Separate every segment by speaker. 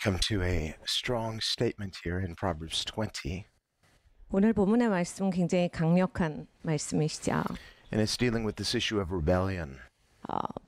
Speaker 1: come to a strong statement here in Proverbs 20,
Speaker 2: 오늘 본문의 말씀 굉장히 강력한 말씀이시죠.
Speaker 1: and it's dealing with this issue of rebellion.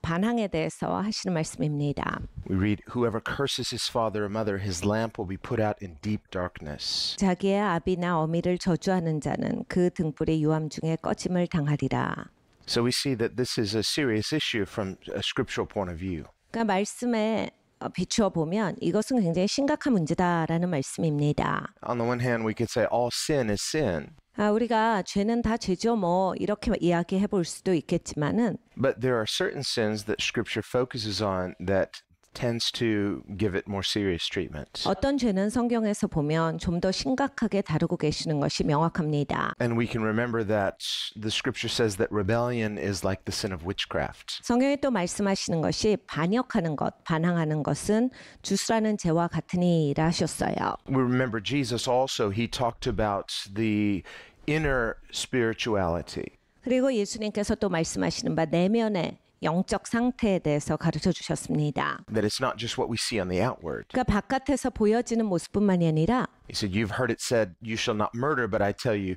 Speaker 2: 반항에 대해서 하시는 말씀입니다.
Speaker 1: We read, "Whoever curses his father or mother, his lamp will be put out in deep darkness."
Speaker 2: 자기의 아비나 어미를 저주하는 자는 그 등불의 유암 중에 꺼짐을 당하리라.
Speaker 1: So we see that this is a serious issue from a scriptural point of view.
Speaker 2: 그러니까 말씀에 비추어 보면 이것은 굉장히 심각한 문제다라는 말씀입니다.
Speaker 1: On the one hand, we could say all sin is sin,
Speaker 2: 우리가 죄는 다 죄죠 뭐 이렇게 이야기해 볼 수도 있겠지만은
Speaker 1: but there are certain sins that scripture focuses on that tends to give it more serious treatment.
Speaker 2: 어떤 죄는 성경에서 보면 좀 더 심각하게 다루고 계시는 것이 명확합니다.
Speaker 1: And we can remember that the scripture says that rebellion is like the sin of witchcraft.
Speaker 2: 성경에 또 말씀하시는 것이 반역하는 것, 반항하는 것은 주술하는 죄와 같으니라 하셨어요.
Speaker 1: We remember Jesus also, he talked about the inner spirituality.
Speaker 2: 그리고 예수님께서 또 말씀하시는 바 내면의 영적 상태에 대해서 가르쳐 주셨습니다.
Speaker 1: That it's not just what we see on the outward.
Speaker 2: 그러니까 바깥에서 보여지는 모습뿐만이 아니라
Speaker 1: He said, "You've heard it said, you shall not murder, but I tell you,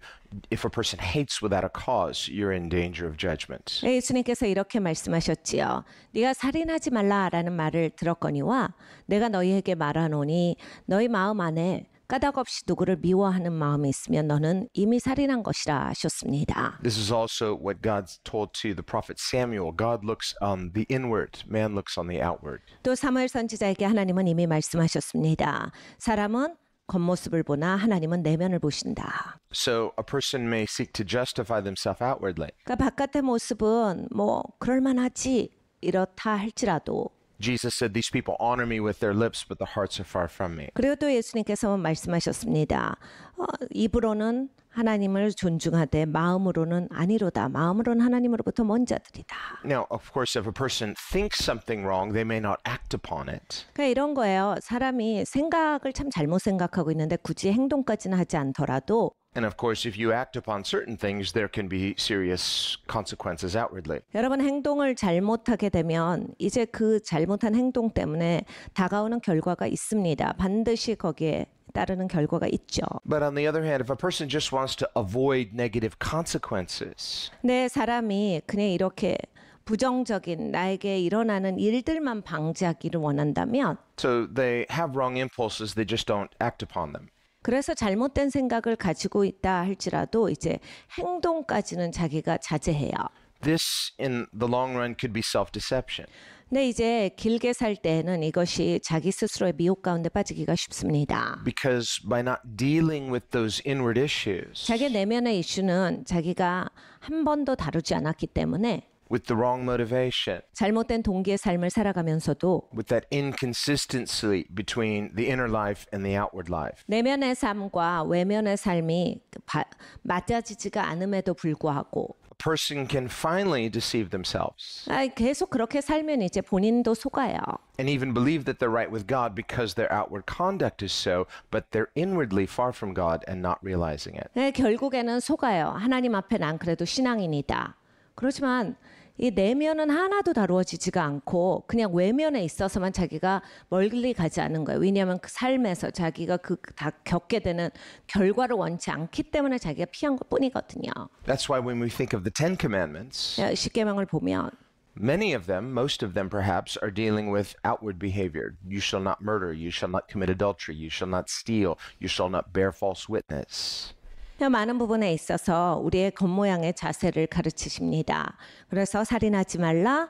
Speaker 1: if a person hates without a cause, you're in danger of judgment."
Speaker 2: 예수님께서 이렇게 말씀하셨지요. 네가 살인하지 말라라는 말을 들었거니와 내가 너희에게 말하노니 너희 마음 안에 까닭 없이 누구를 미워하는 마음이 있으면 너는 이미 살인한 것이라 하셨습니다.
Speaker 1: This is also what God told to the prophet Samuel. God looks on the inward, man looks on the outward.
Speaker 2: 또 사무엘 선지자에게 하나님은 이미 말씀하셨습니다. 사람은 겉모습을 보나 하나님은 내면을 보신다.
Speaker 1: So a person may seek to justify themselves outwardly.
Speaker 2: 그러니까 바깥의 모습은 뭐 그럴만하지 이렇다 할지라도
Speaker 1: Jesus said, "These people honor me with their lips, but the hearts are far from me."
Speaker 2: 그리고 또 예수님께서 말씀하셨습니다. 입으로는 하나님을 존중하되 마음으로는 아니로다. 마음으로는 하나님으로부터 먼 자들이다.
Speaker 1: Now, of course, if a person thinks something wrong, they may not act upon it.
Speaker 2: 그러니까 이런 거예요. 사람이 생각을 참 잘못 생각하고 있는데 굳이 행동까지는 하지 않더라도
Speaker 1: And of course, if you act upon certain things, there can be serious consequences outwardly.
Speaker 2: 여러분 행동을 잘못하게 되면 이제 그 잘못한 행동 때문에 다가오는 결과가 있습니다. 반드시 거기에 따르는 결과가 있죠.
Speaker 1: But on the other hand, if a person just wants to avoid negative consequences,
Speaker 2: 내 사람이 그냥 이렇게 부정적인 나에게 일어나는 일들만 방지하기를 원한다면
Speaker 1: so they have wrong impulses, they just don't act upon them.
Speaker 2: 그래서 잘못된 생각을 가지고 있다 할지라도 이제 행동까지는 자기가 자제해요.
Speaker 1: This, in the long run, could be self-deception.
Speaker 2: 근데 이제 길게 살 때는 이것이 자기 스스로의 미혹 가운데 빠지기가 쉽습니다.
Speaker 1: Because by not dealing with those inward issues,
Speaker 2: 자기 내면의 이슈는 자기가 한 번도 다루지 않았기 때문에
Speaker 1: with the wrong motivation,
Speaker 2: 잘못된 동기의 삶을 살아가면서도
Speaker 1: with that inconsistency between the inner life and the outward life,
Speaker 2: 내면의 삶과 외면의 삶이 맞아지지가 않음에도 불구하고
Speaker 1: a person can finally deceive themselves
Speaker 2: 계속 그렇게 살면 이제 본인도 속아요.
Speaker 1: and even believe that they're right with God because their outward conduct is so, but they're inwardly far from God and not realizing it.
Speaker 2: 결국에는 속아요. 하나님 앞에 난 그래도 신앙인이다. 그렇지만 이 내면은 하나도 다루어지지가 않고 그냥 외면에 있어서만 자기가 멀리 가지 않은 거예요. 왜냐하면 그 삶에서 자기가 다 겪게 되는 결과를 원치 않기 때문에 자기가 피한 것뿐이거든요.
Speaker 1: That's why when we think of the Ten Commandments,
Speaker 2: 십계명을 보면
Speaker 1: many of them, most of them perhaps, are dealing with outward behavior. You shall not murder, you shall not commit adultery, you shall not steal, you shall not bear false witness.
Speaker 2: 많은 부분에 있어서 우리의 겉모양의 자세를 가르치십니다. 그래서 살인하지 말라,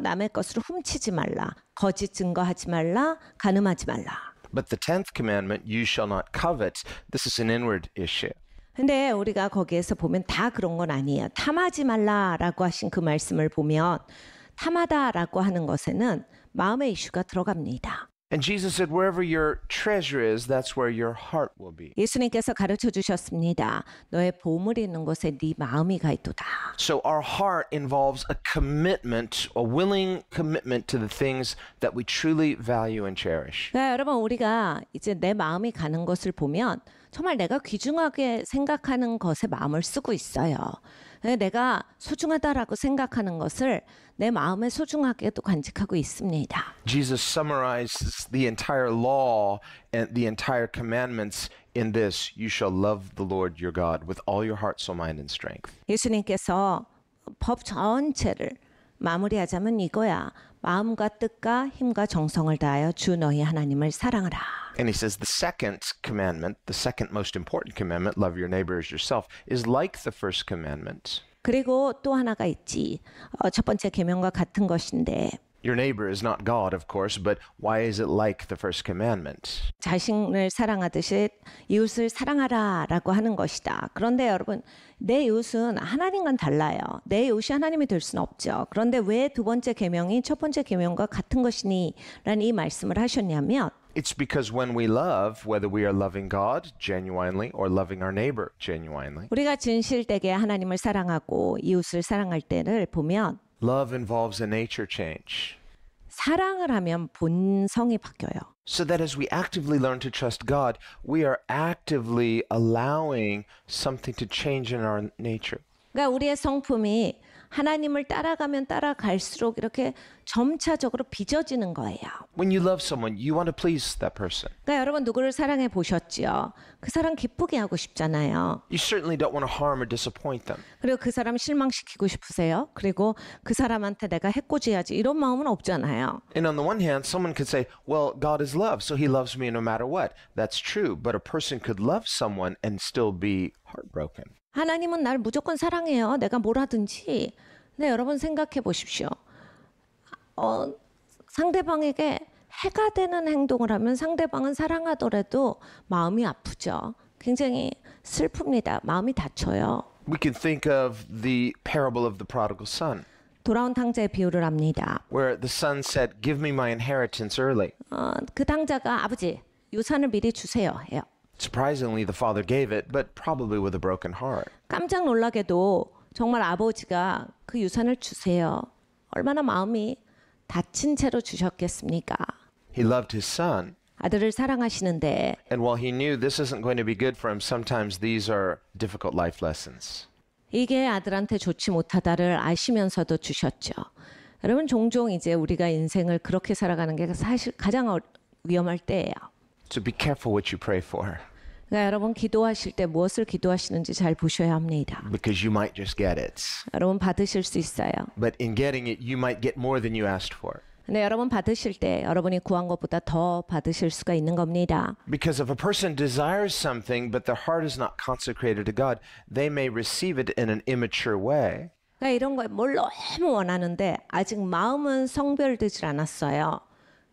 Speaker 2: 남의 것을 훔치지 말라, 거짓 증거하지 말라, 간음하지 말라.
Speaker 1: But the 10th commandment, you shall not covet, this is an inward issue.
Speaker 2: 근데 우리가 거기에서 보면 다 그런 건 아니에요. 탐하지 말라라고 하신 그 말씀을 보면 탐하다라고 하는 것에는 마음의 이슈가 들어갑니다.
Speaker 1: And Jesus said, wherever your treasure is, that's where your heart will be.
Speaker 2: 예수님께서 가르쳐 주셨습니다. 너의 보물이 있는 곳에 네 마음이 가 있도다.
Speaker 1: So our heart involves a commitment, a willing commitment to the things that we truly value and cherish.
Speaker 2: 그러니까 여러분 우리가 이제 내 마음이 가는 것을 보면 정말 내가 귀중하게 생각하는 것에 마음을 쓰고 있어요. 내가 소중하다라고 생각하는 것을 내 마음에 소중하게도 간직하고 있습니다.
Speaker 1: Jesus summarizes the entire law and the entire commandments in this: you shall love the Lord your God with all your heart, soul, mind, and strength.
Speaker 2: 예수님께서 법 전체를 마무리하자면 이거야. 마음과 뜻과 힘과 정성을 다하여 주 너희 하나님을 사랑하라.
Speaker 1: And he says the second commandment, the second most important commandment, love your neighbor as yourself, is like the first commandment.
Speaker 2: 그리고 또 하나가 있지. 첫 번째 계명과 같은 것인데
Speaker 1: Your neighbor is not God, of course, but why is it like the first commandment?
Speaker 2: 자신을 사랑하듯이 이웃을 사랑하라라고 하는 것이다. 그런데 여러분, 내 이웃은 하나님과는 달라요. 내 이웃이 하나님이 될 수는 없죠. 그런데 왜 두 번째 계명이 첫 번째 계명과 같은 것이니? 라는 이 말씀을 하셨냐면
Speaker 1: It's because when we love, whether we are loving God genuinely or loving our neighbor genuinely,
Speaker 2: 우리가 진실되게 하나님을 사랑하고 이웃을 사랑할 때를 보면
Speaker 1: love involves a nature change.
Speaker 2: 사랑을 하면 본성이 바뀌어요.
Speaker 1: So that as we actively learn to trust God, we are actively allowing something to change in our nature.
Speaker 2: 그러니까 우리의 성품이 하나님을 따라가면 따라갈수록 이렇게 점차적으로 빚어지는 거예요.
Speaker 1: When you love someone, you want to please that person.
Speaker 2: 그러니까 여러분 누구를 사랑해 보셨지요? 그 사람 기쁘게 하고 싶잖아요.
Speaker 1: You certainly don't want to harm or disappoint them.
Speaker 2: 그리고 그 사람 실망시키고 싶으세요? 그리고 그 사람한테 내가 해코지해야지 이런 마음은 없잖아요.
Speaker 1: And on the one hand, someone could say, well, God is love, so he loves me no matter what. That's true, but a person could love someone and still be heartbroken.
Speaker 2: 하나님은 날 무조건 사랑해요. 내가 뭘 하든지. 근데 여러분 생각해 보십시오. 상대방에게 해가 되는 행동을 하면 상대방은 사랑하더라도 마음이 아프죠. 굉장히 슬픕니다. 마음이 다쳐요.
Speaker 1: We can think of the parable of the prodigal son,
Speaker 2: 돌아온 탕자의 비유를 합니다.
Speaker 1: where the son said, give me my inheritance early.
Speaker 2: 그 탕자가 아버지 유산을 미리 주세요 해요.
Speaker 1: Surprisingly, the father gave it, but probably with a broken heart.
Speaker 2: 깜짝 놀라게도 정말 아버지가 그 유산을 주세요. 얼마나 마음이 다친 채로 주셨겠습니까?
Speaker 1: He loved his son,
Speaker 2: 아들을 사랑하시는데
Speaker 1: and while he knew this isn't going to be good for him, sometimes these are difficult life lessons.
Speaker 2: 이게 아들한테 좋지 못하다를 아시면서도 주셨죠. 여러분 종종 이제 우리가 인생을 그렇게 살아가는 게 사실 가장 위험할 때예요.
Speaker 1: So be careful what you pray for,
Speaker 2: 그러니까 여러분 기도하실 때 무엇을 기도하시는지 잘 보셔야 합니다.
Speaker 1: because you might just get it.
Speaker 2: 여러분 받으실 수 있어요.
Speaker 1: But in getting it, you might get more than you asked for.
Speaker 2: 근데 여러분 받으실 때 여러분이 구한 것보다 더 받으실 수가 있는 겁니다.
Speaker 1: Because if a person desires something, but their heart is not consecrated to God, they may receive it in an immature way.
Speaker 2: 그러니까 이런 걸 뭘 너무 원하는데 아직 마음은 성별되질 않았어요.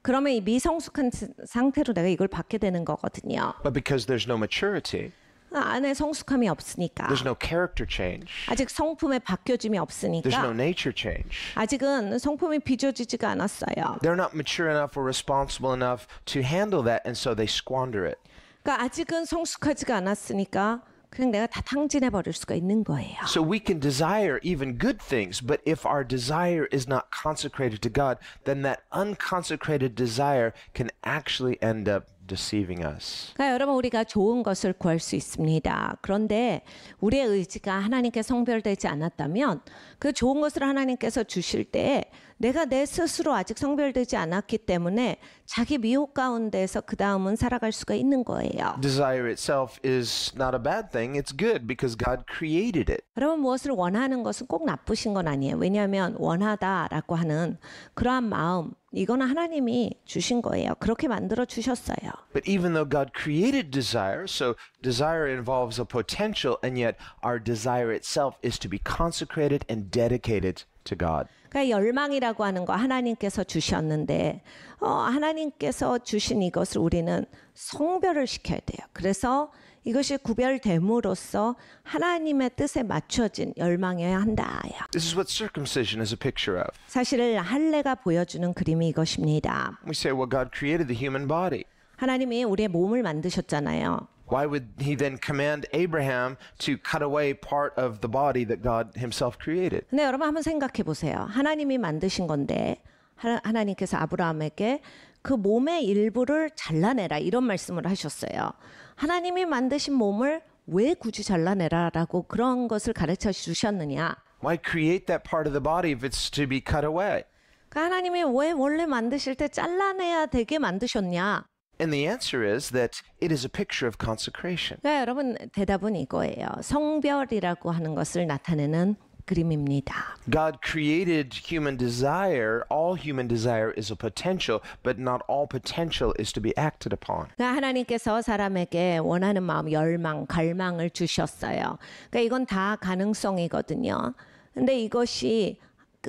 Speaker 2: 그러면 이 미성숙한 상태로 내가 이걸 받게 되는 거거든요.
Speaker 1: But because there's no maturity,
Speaker 2: 안에 성숙함이 없으니까.
Speaker 1: there's no character change,
Speaker 2: 아직 성품의 바뀌어짐이
Speaker 1: there's no
Speaker 2: 없으니까.
Speaker 1: nature change.
Speaker 2: 아직은 성품이 빚어지지가 않았어요.
Speaker 1: They're not mature enough or responsible enough to handle that, and so they squander it.
Speaker 2: 그러니까 아직은 성숙하지가 않았으니까 그냥 내가 다 탕진해 버릴 수가 있는 거예요.
Speaker 1: So we can desire even good things, but if our desire is not consecrated to God, then that unconsecrated desire can actually end up deceiving us.
Speaker 2: 그러니까 여러분 우리가 좋은 것을 구할 수 있습니다. 그런데 우리의 의지가 하나님께 성별되지 않았다면 그 좋은 것을 하나님께서 주실 때 내가 내 스스로 아직 성별되지 않았기 때문에 자기 미혹 가운데서 그 다음은 살아갈 수가 있는 거예요.
Speaker 1: Desire itself is not a bad thing. It's good because God created it.
Speaker 2: 여러분 무엇을 원하는 것은 꼭 나쁘신 건 아니에요. 왜냐하면 원하다라고 하는 그러한 마음 이거는 하나님이 주신 거예요. 그렇게 만들어 주셨어요.
Speaker 1: But even though God created desire, so desire involves a potential, and yet our desire itself is to be consecrated and dedicated to God.
Speaker 2: 그러니까 열망이라고 하는 거 하나님께서 주셨는데 하나님께서 주신 이것을 우리는 성별을 시켜야 돼요. 그래서 이것이 구별됨으로써 하나님의 뜻에 맞춰진 열망이어야 한다.
Speaker 1: This is what circumcision is a picture of.
Speaker 2: 사실 할례가 보여주는 그림이 이것입니다.
Speaker 1: We say, well, God created the human body.
Speaker 2: 하나님이 우리의 몸을 만드셨잖아요.
Speaker 1: Why would he then command Abraham to cut away part of the body that God himself created?
Speaker 2: 근데 여러분 한번 생각해 보세요. 하나님이 만드신 건데 하나님께서 아브라함에게 그 몸의 일부를 잘라내라 이런 말씀을 하셨어요. 하나님이 만드신 몸을 왜 굳이 잘라내라라고 그런 것을 가르쳐 주셨느냐?
Speaker 1: Why create that part of the body if it's to be cut away?
Speaker 2: 그러니까 하나님이 왜 원래 만드실 때 잘라내야 되게 만드셨냐?
Speaker 1: And the answer is that it is a picture of consecration.
Speaker 2: 그러니까 여러분 대답은 이거예요. 성별이라고 하는 것을 나타내는 그림입니다.
Speaker 1: God created human desire. All human desire is a potential, but not all potential is to be acted upon.
Speaker 2: 그러니까 하나님께서 사람에게 원하는 마음, 열망, 갈망을 주셨어요. 그러니까 이건 다 가능성이거든요. 근데 이것이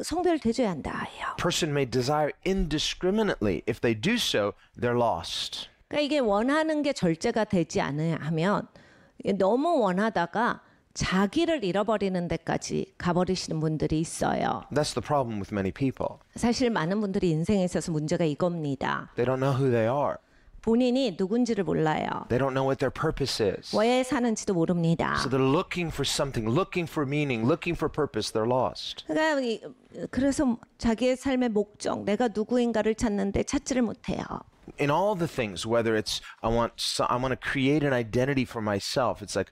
Speaker 2: 성별되줘야 한다 해요.
Speaker 1: Person may desire indiscriminately. If they do so, they're lost.
Speaker 2: 그러니까 이게 원하는 게 절제가 되지 않으면 너무 원하다가 자기를 잃어버리는 데까지 가버리시는 분들이 있어요.
Speaker 1: That's the problem with many people.
Speaker 2: 사실 많은 분들이 인생에 있어서 문제가 이겁니다.
Speaker 1: They don't know who they are.
Speaker 2: 본인이 누군지를 몰라요.
Speaker 1: They don't know what their purpose is.
Speaker 2: 왜 사는지도 모릅니다.
Speaker 1: So they're looking for something, looking for meaning, looking for purpose. They're lost.
Speaker 2: 그러니까 그래서 자기의 삶의 목적, 내가 누구인가를 찾는데 찾지를 못해요.
Speaker 1: In all the things, whether it's I want to create an identity for myself. It's like,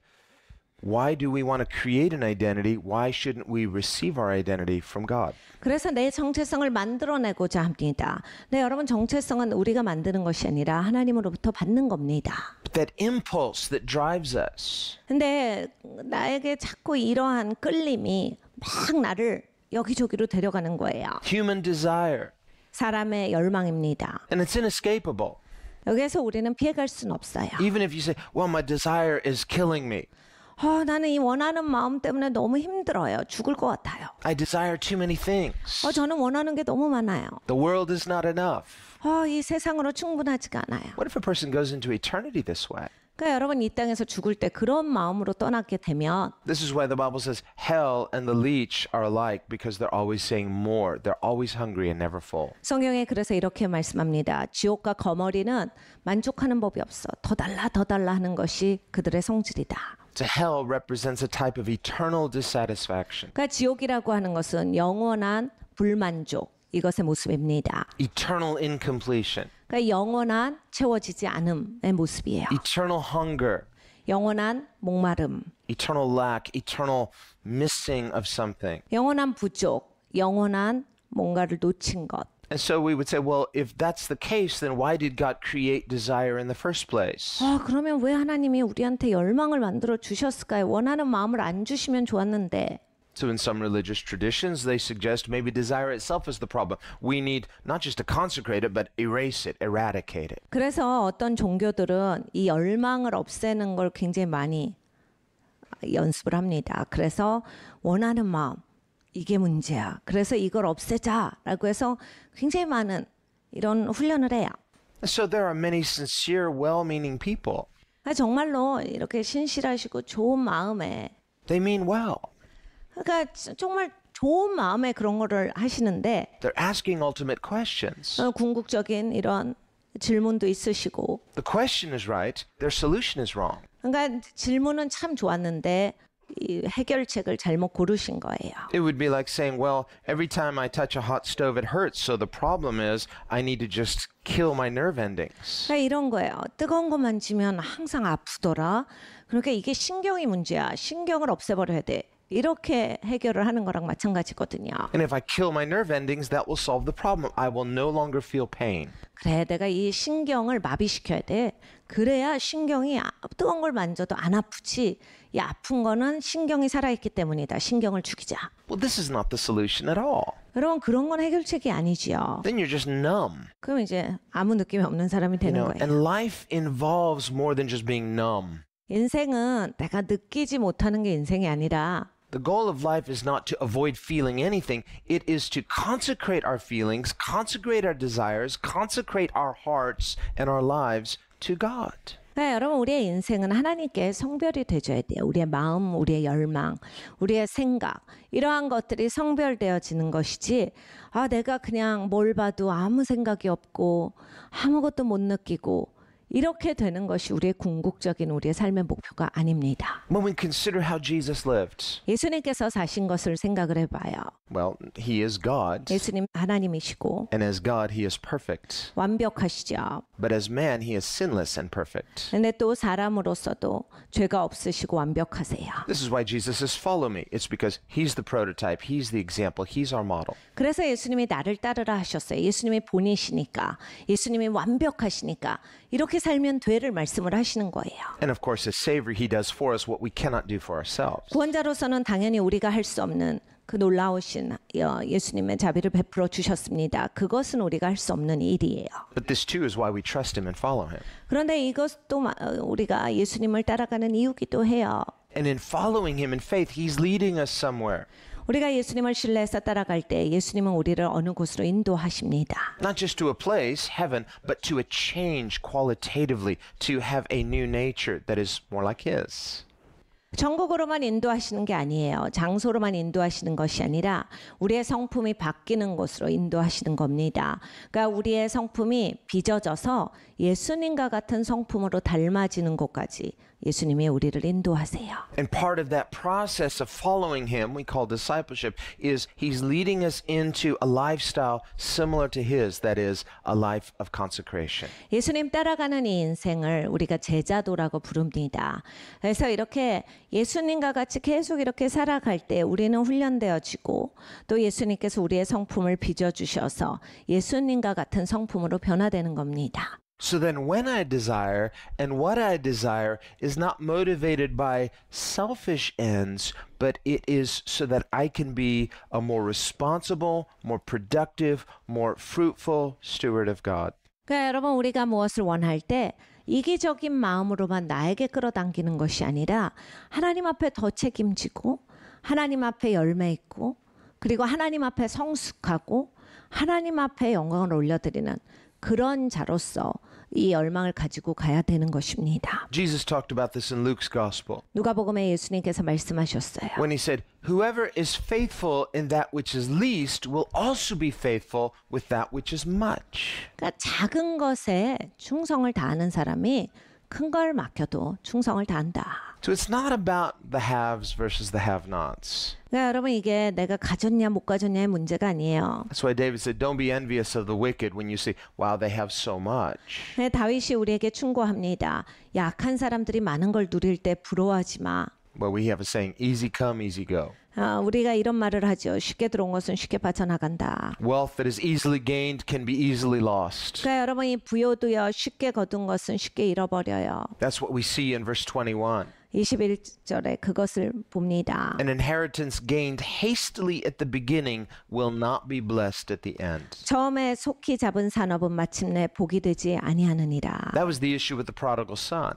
Speaker 1: why do we want to create an identity? Why shouldn't we receive our identity from God?
Speaker 2: 그래서 내 정체성을 만들어내고자 합니다. 네, 여러분 정체성은 우리가 만드는 것이 아니라 하나님으로부터 받는 겁니다.
Speaker 1: But that impulse that drives us,
Speaker 2: 근데 나에게 자꾸 이러한 끌림이 막 나를 여기저기로 데려가는 거예요.
Speaker 1: human desire,
Speaker 2: 사람의 열망입니다.
Speaker 1: and it's inescapable.
Speaker 2: 여기에서 우리는 피해갈 수는 없어요.
Speaker 1: Even if you say, well, my desire is killing me.
Speaker 2: 나는 이 원하는 마음 때문에 너무 힘들어요. 죽을 것 같아요.
Speaker 1: I desire too many things.
Speaker 2: 저는 원하는 게 너무 많아요.
Speaker 1: The world is not enough.
Speaker 2: 이 세상으로 충분하지가 않아요.
Speaker 1: What if a person goes into eternity this way?
Speaker 2: 그러니까 여러분 이 땅에서 죽을 때 그런 마음으로 떠나게 되면
Speaker 1: This is why the Bible says hell and the leech are alike because they're always saying more. They're always hungry and never full.
Speaker 2: 성경에 그래서 이렇게 말씀합니다. 지옥과 거머리는 만족하는 법이 없어. 더 달라 하는 것이 그들의 성질이다.
Speaker 1: So hell represents a type of eternal dissatisfaction.
Speaker 2: 그러니까 지옥이라고 하는 것은 영원한 불만족 이것의 모습입니다.
Speaker 1: Eternal incompletion.
Speaker 2: 그러니까 영원한 채워지지 않음의 모습이에요.
Speaker 1: Eternal hunger.
Speaker 2: 영원한 목마름,
Speaker 1: Eternal lack. Eternal missing of something.
Speaker 2: 영원한 부족, 영원한 뭔가를 놓친 것.
Speaker 1: And so we would say, well, if that's the case, then why did God create desire in the first place?
Speaker 2: 그러면 왜 하나님이 우리한테 열망을 만들어 주셨을까요? 원하는 마음을 안 주시면 좋았는데.
Speaker 1: So in some religious traditions, they suggest maybe desire itself is the problem. We need not just to consecrate it, but erase it, eradicate it.
Speaker 2: 그래서 어떤 종교들은 이 열망을 없애는 걸 굉장히 많이 연습을 합니다. 그래서 원하는 마음, 이게 문제야. 그래서 이걸 없애자라고 해서 굉장히 많은 이런 훈련을 해요.
Speaker 1: So there are many sincere, well-meaning people.
Speaker 2: 정말로 이렇게 신실하시고 좋은 마음에
Speaker 1: They mean well.
Speaker 2: 그러니까 정말 좋은 마음에 그런 거를 하시는데
Speaker 1: They're asking ultimate questions.
Speaker 2: 궁극적인 이런 질문도 있으시고
Speaker 1: The question is right. Their solution is wrong.
Speaker 2: 그러니까 질문은 참 좋았는데 이 해결책을 잘못 고르신 거예요.
Speaker 1: It would be like saying, well, every time I touch a hot stove, it hurts. So the problem is I need to just kill my nerve endings.
Speaker 2: 그러니까 이런 거예요. 뜨거운 거 만지면 항상 아프더라. 그러니까 이게 신경이 문제야. 신경을 없애버려야 돼. 이렇게 해결을 하는 거랑 마찬가지거든요.
Speaker 1: And if I kill my nerve endings, that will solve the problem. I will no longer feel pain.
Speaker 2: 그래, 내가 이 신경을 마비시켜야 돼. 그래야 신경이 뜨거운 걸 만져도 안 아프지. 이 아픈 거는 신경이 살아있기 때문이다. 신경을 죽이자.
Speaker 1: Well, this is not the solution at all.
Speaker 2: 여러분 그런 건 해결책이 아니지요.
Speaker 1: Then you're just numb.
Speaker 2: 그럼 이제 아무 느낌이 없는 사람이 되는 거예요.
Speaker 1: And life involves more than just being numb.
Speaker 2: 인생은 내가 느끼지 못하는 게 인생이 아니라
Speaker 1: The goal of life is not to avoid feeling anything. It is to consecrate our feelings, consecrate our desires, consecrate our hearts and our lives to God.
Speaker 2: 네, 여러분 우리의 인생은 하나님께 성별이 되어야 돼요. 우리의 마음, 우리의 열망, 우리의 생각 이러한 것들이 성별되어지는 것이지 내가 그냥 뭘 봐도 아무 생각이 없고 아무것도 못 느끼고 이렇게 되는 것이 우리의 궁극적인 우리의 삶의 목표가 아닙니다.
Speaker 1: When we consider how Jesus lived,
Speaker 2: 예수님께서 사신 것을 생각을 해봐요.
Speaker 1: well, he is God,
Speaker 2: 예수님 하나님이시고
Speaker 1: and as God, he is perfect.
Speaker 2: 완벽하시죠.
Speaker 1: But as man, he is sinless and perfect.
Speaker 2: 근데 또 사람으로서도 죄가 없으시고 완벽하세요.
Speaker 1: This is why Jesus says, follow me. It's because he's the prototype, he's the example, he's our model.
Speaker 2: 그래서 예수님이 나를 따르라 하셨어요. 예수님이 본이시니까, 예수님이 완벽하시니까 이렇게 살면 되를 말씀을 하시는 거예요.
Speaker 1: And of course, as Savior, he does for us what we cannot do for ourselves.
Speaker 2: 구원자로서는 당연히 우리가 할 수 없는 그 놀라우신 예수님의 자비를 베풀어 주셨습니다. 그것은 우리가 할 수 없는 일이에요.
Speaker 1: But this too is why we trust him and follow him.
Speaker 2: 그런데 이것도 우리가 예수님을 따라가는 이유기도 해요.
Speaker 1: And in following him in faith, he's leading us somewhere.
Speaker 2: 우리가 예수님을 신뢰해서 따라갈 때 예수님은 우리를 어느 곳으로 인도하십니다.
Speaker 1: Not just to a place, heaven, but to a change qualitatively, to have a new nature that is more like his.
Speaker 2: 천국으로만 인도하시는 게 아니에요. 장소로만 인도하시는 것이 아니라 우리의 성품이 바뀌는 곳으로 인도하시는 겁니다. 그러니까 우리의 성품이 빚어져서 예수님과 같은 성품으로 닮아지는 곳까지 예수님이 우리를 인도하세요.
Speaker 1: And part of that process of following him, we call discipleship, is he's leading us into a lifestyle similar to his, that is, a life of consecration.
Speaker 2: 예수님 따라가는 이 인생을 우리가 제자도라고 부릅니다. 그래서 이렇게 예수님과 같이 계속 이렇게 살아갈 때 우리는 훈련되어지고 또 예수님께서 우리의 성품을 빚어주셔서 예수님과 같은 성품으로 변화되는 겁니다.
Speaker 1: So then when I desire, and what I desire is not motivated by selfish ends, but it is so that I can be a more responsible, more productive, more fruitful steward of God.
Speaker 2: 그러니까 여러분 우리가 무엇을 원할 때 이기적인 마음으로만 나에게 끌어당기는 것이 아니라 하나님 앞에 더 책임지고 하나님 앞에 열매 있고 그리고 하나님 앞에 성숙하고 하나님 앞에 영광을 올려드리는 그런 자로서 이 열망을 가지고 가야 되는 것입니다.
Speaker 1: Jesus talked about this in Luke's gospel
Speaker 2: 누가복음에 예수님께서 말씀하셨어요.
Speaker 1: when he said, whoever is faithful in that which is least will also be faithful with that which is much.
Speaker 2: 그러니까 작은 것에 충성을 다하는 사람이 큰 걸 맡겨도 충성을 다한다.
Speaker 1: So it's not about the haves versus the have-nots.
Speaker 2: 그러니까 여러분 이게 내가 가졌냐 못 가졌냐의 문제가 아니에요.
Speaker 1: That's why David said, don't be envious of the wicked when you say, wow, they have so much.
Speaker 2: 네, 다윗이 우리에게 충고합니다. 약한 사람들이 많은 걸 누릴 때 부러워하지 마.
Speaker 1: Well, we have a saying, easy come, easy go.
Speaker 2: 우리가 이런 말을 하죠. 쉽게 들어온 것은 쉽게 빠져나간다.
Speaker 1: Wealth that is easily gained can be easily lost.
Speaker 2: 그러니까 여러분 이 부요도요. 쉽게 거둔 것은 쉽게 잃어버려요.
Speaker 1: That's what we see in verse 21.
Speaker 2: 21절에 그것을 봅니다.
Speaker 1: An inheritance gained hastily at the beginning will not be blessed at the end.
Speaker 2: 처음에 속히 잡은 산업은 마침내 복이 되지 아니하느니라.
Speaker 1: That was the issue with the prodigal son.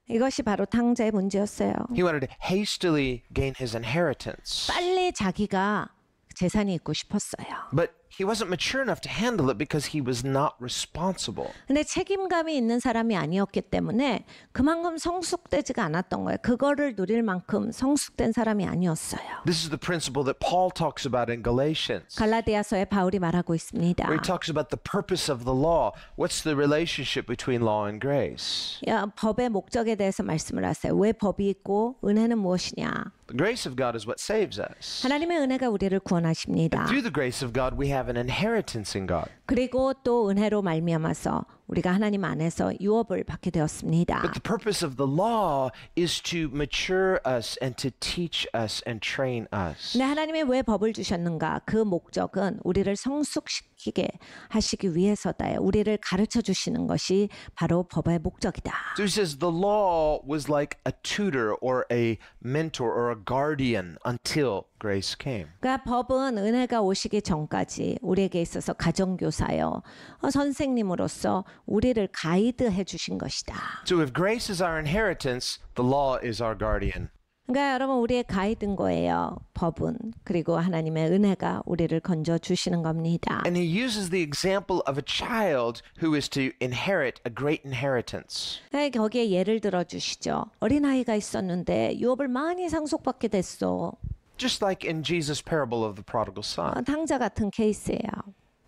Speaker 2: 이것이 바로 탕자의 문제였어요.
Speaker 1: He wanted to hastily gain his inheritance.
Speaker 2: 빨리 자기가 재산이 있고 싶었어요.
Speaker 1: But he wasn't mature enough to handle it because he was not responsible.
Speaker 2: 근데 책임감이 있는 사람이 아니었기 때문에 그만큼 성숙되지가 않았던 거예요. 그거를 누릴 만큼 성숙된 사람이 아니었어요.
Speaker 1: This is the principle that Paul talks about in Galatians,
Speaker 2: 갈라디아서에 바울이 말하고 있습니다.
Speaker 1: where he talks about the purpose of the law. What's the relationship between law and grace?
Speaker 2: 법의 목적에 대해서 말씀을 하세요. 왜 법이 있고 은혜는 무엇이냐?
Speaker 1: The grace of God is what saves us.
Speaker 2: 하나님의 은혜가 우리를 구원하십니다.
Speaker 1: Through the grace of God, we have an inheritance in God.
Speaker 2: 그리고 또 은혜로 말미암아서 우리가 하나님 안에서 유업을 받게 되었습니다.
Speaker 1: But the purpose of the law is to mature us and to teach us and train us.
Speaker 2: 근데 하나님이 왜 법을 주셨는가? 그 목적은 우리를 성숙시키게 하시기 위해서다요. 우리를 가르쳐 주시는 것이 바로 법의 목적이다.
Speaker 1: So he says the law was like a tutor or a mentor or a guardian until grace came.
Speaker 2: 그러니까 법은 은혜가 오시기 전까지 우리에게 있어서 가정교사요. 선생님으로서 우리를 가이드해 주신 것이다.
Speaker 1: So if grace is our inheritance, the law is our guardian.
Speaker 2: 그러니까 여러분 우리의 가이드인 거예요. 법은. 그리고 하나님의 은혜가 우리를 건져 주시는 겁니다.
Speaker 1: And he uses the example of a child who is to inherit a great inheritance.
Speaker 2: 거기에 예를 들어 주시죠. 어린아이가 있었는데 유업을 많이 상속받게 됐어.
Speaker 1: Just like in Jesus' parable of the prodigal son.
Speaker 2: 탕자 같은 케이스예요.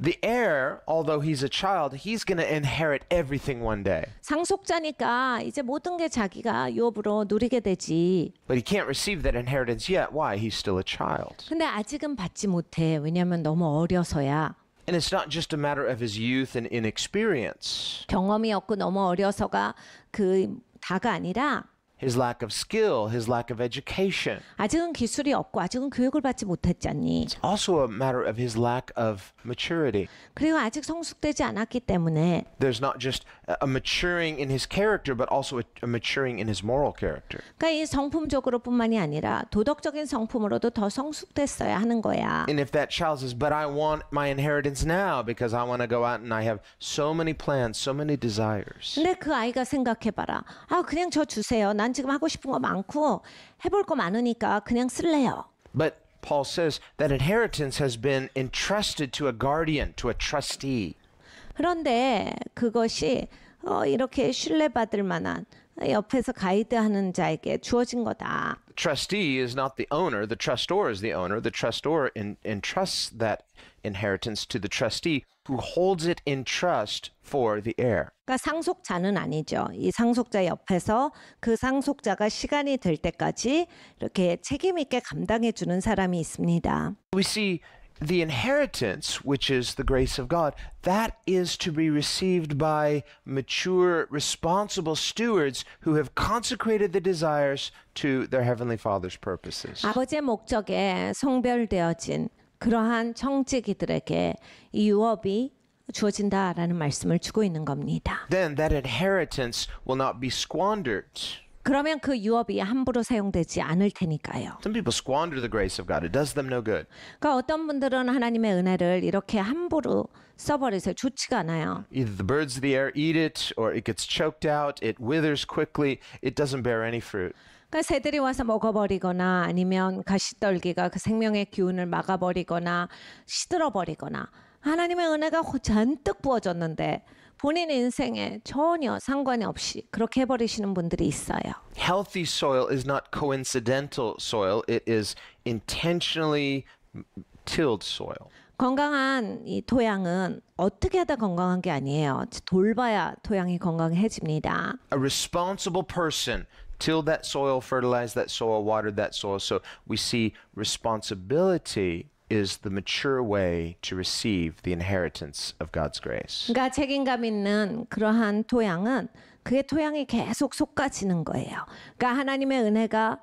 Speaker 1: The heir, although he's a child, he's going to inherit everything one day.
Speaker 2: 상속자니까 이제 모든 게 자기가 유업으로 누리게 되지.
Speaker 1: But he can't receive that inheritance yet. Why? He's still a child.
Speaker 2: 근데 아직은 받지 못해. 왜냐하면 너무 어려서야.
Speaker 1: And it's not just a matter of his youth and inexperience.
Speaker 2: 경험이 없고 너무 어려서가 그 다가 아니라
Speaker 1: His lack of skill, his lack of education.
Speaker 2: 아직은 기술이 없고 아직은 교육을 받지 못했잖니.
Speaker 1: It's also a matter of his lack of maturity.
Speaker 2: 그리고 아직 성숙되지 않았기 때문에
Speaker 1: There's not just a maturing in his character, but also a maturing in his moral character.
Speaker 2: 그러니까 이 성품적으로뿐만이 아니라 도덕적인 성품으로도 더 성숙됐어야 하는 거야.
Speaker 1: And if that child says, but I want my inheritance now because I want to go out and I have so many plans, so many desires.
Speaker 2: 근데 그 아이가 생각해봐라. 아 그냥 저 주세요. 난 지금 하고 싶은 거 많고 해볼 거 많으니까 그냥 쓸래요.
Speaker 1: But Paul says that inheritance has been entrusted to a guardian, to a trustee.
Speaker 2: 그런데 그것이 이렇게 신뢰받을 만한 옆에서 가이드하는 자에게 주어진 거다.
Speaker 1: The trustee is not the owner, the trustor is the owner. The trustor entrusts that inheritance to the trustee who holds it in trust for the heir.
Speaker 2: 그러니까 상속자는 아니죠. 이 상속자 옆에서 그 상속자가 시간이 될 때까지 이렇게 책임 있게 감당해 주는 사람이 있습니다.
Speaker 1: We see the inheritance, which is the grace of God, that is to be received by mature, responsible stewards who have consecrated the desires to their Heavenly Father's purposes.
Speaker 2: 아버지의 목적에 성별되어진 그러한 청지기들에게 이 유업이 주어진다라는 말씀을 주고 있는 겁니다.
Speaker 1: Then that inheritance will not be squandered.
Speaker 2: 그러면 그 유업이 함부로 사용되지 않을 테니까요.
Speaker 1: Some people squander the grace of God. It does them no good.
Speaker 2: 그러니까 어떤 분들은 하나님의 은혜를 이렇게 함부로 써버리세요. 좋지가 않아요.
Speaker 1: Either the birds of the air eat it, or it gets choked out, it withers quickly, it doesn't bear any fruit.
Speaker 2: 그러니까 새들이 와서 먹어버리거나 아니면 가시떨기가 그 생명의 기운을 막아버리거나 시들어버리거나 하나님의 은혜가 잔뜩 부어졌는데 본인 인생에 전혀 상관이 없이 그렇게 해버리시는 분들이 있어요.
Speaker 1: Healthy soil is not coincidental soil. It is intentionally tilled soil.
Speaker 2: 건강한 이 토양은 어떻게 하다 건강한 게 아니에요. 돌봐야 토양이 건강해집니다.
Speaker 1: A responsible person tilled that soil, fertilized that soil, watered that soil. So we see responsibility is the mature way to receive the inheritance of God's grace.
Speaker 2: 그러니까 책임감 있는 그러한 토양은 그의 토양이 계속 솎아지는 거예요. 그러니까 하나님의 은혜가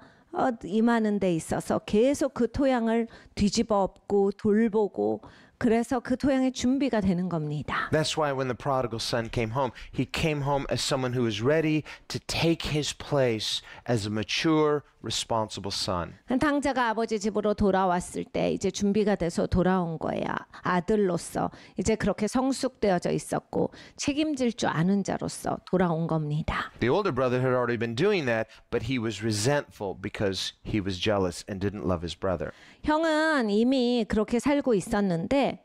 Speaker 2: 임하는 데 있어서 계속 그 토양을 뒤집어 엎고 돌보고 그래서 그 토양의 준비가 되는 겁니다.
Speaker 1: That's why when the prodigal son came home, he came home as someone who was ready to take his place as a mature, responsible son.
Speaker 2: 당자가 아버지 집으로 돌아왔을 때 이제 준비가 돼서 돌아온 거예요. 아들로서 이제 그렇게 성숙되어져 있었고 책임질 줄 아는 자로서 돌아온 겁니다.
Speaker 1: The older brother had already been doing that, but he was resentful because he was jealous and didn't love his brother.
Speaker 2: 형은 이미 그렇게 살고 있었는데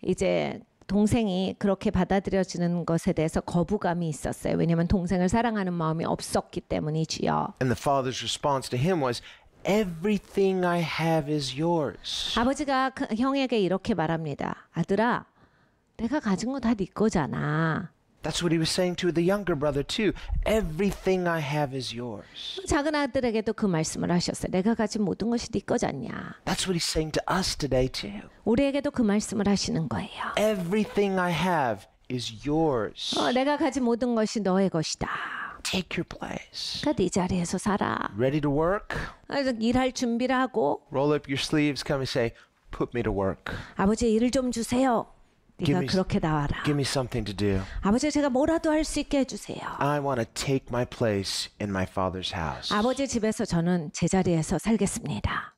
Speaker 2: 이제 동생이 그렇게 받아들여지는 것에 대해서 거부감이 있었어요. 왜냐하면 동생을 사랑하는 마음이 없었기 때문이지요.
Speaker 1: And the father's response to him was, "Everything I have is yours."
Speaker 2: 아버지가 그 형에게 이렇게 말합니다. 아들아, 내가 가진 거 다 네 거잖아.
Speaker 1: That's what he was saying to the younger brother too. Everything I have is yours.
Speaker 2: 작은 아들에게도 그 말씀을 하셨어요. 내가 가진 모든 것이 네 거잖냐.
Speaker 1: That's what he's saying to us today too.
Speaker 2: 우리에게도 그 말씀을 하시는 거예요.
Speaker 1: Everything I have is yours.
Speaker 2: 내가 가진 모든 것이 너의 것이다.
Speaker 1: Take your place.
Speaker 2: 그러니까 네 자리에서 살아.
Speaker 1: Ready to work?
Speaker 2: 일할 준비를 하고
Speaker 1: Roll up your sleeves, come and say, "Put me to work.
Speaker 2: 아버지 일을 좀 주세요. 네가 그렇게 나와라.
Speaker 1: Give me something to do.
Speaker 2: 아버지 제가 뭐라도 할 수 있게 해주세요.
Speaker 1: I want to take my place in my father's house."
Speaker 2: 아버지 집에서 저는 제자리에서 살겠습니다.